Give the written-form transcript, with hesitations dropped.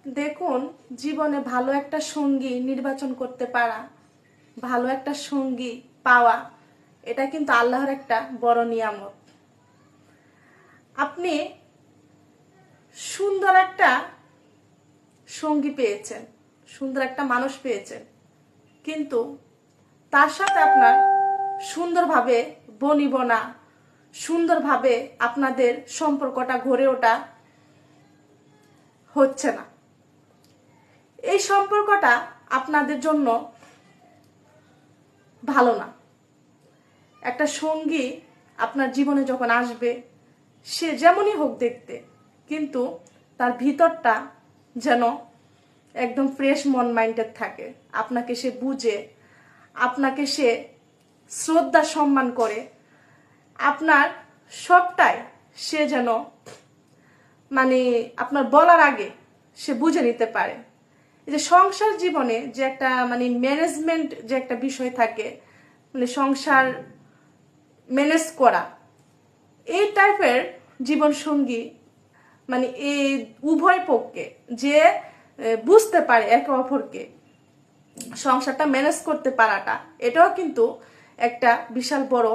দেখুন, জীবনে ভালো একটা সঙ্গী নির্বাচন করতে পারা, ভালো একটা সঙ্গী পাওয়া, এটা কিন্তু আল্লাহর একটা বড় নিয়ামত। আপনি সুন্দর একটা সঙ্গী পেয়েছেন, সুন্দর একটা মানুষ পেয়েছেন, কিন্তু তার সাথে আপনার সুন্দরভাবে বনিবনা, সুন্দরভাবে আপনাদের সম্পর্কটা গড়ে ওঠা হচ্ছে না। এই সম্পর্কটা আপনাদের জন্য ভালো না। একটা সঙ্গী আপনার জীবনে যখন আসবে, সে যেমনই হোক দেখতে, কিন্তু তার ভিতরটা যেন একদম ফ্রেশ মন মাইন্ডেড থাকে। আপনাকে সে বুঝে, আপনাকে সে শ্রদ্ধা সম্মান করে, আপনার সবটাই সে যেন মানে আপনার বলার আগে সে বুঝে নিতে পারে। এই যে সংসার জীবনে যে একটা ম্যানেজমেন্ট যে একটা বিষয় থাকে, সংসার ম্যানেজ করা, এই টাইপের জীবন সঙ্গী এই উভয় পক্ষে যে বুঝতে পারে একে অপরকে, সংসারটা ম্যানেজ করতে পারাটা, এটাও কিন্তু একটা বিশাল বড়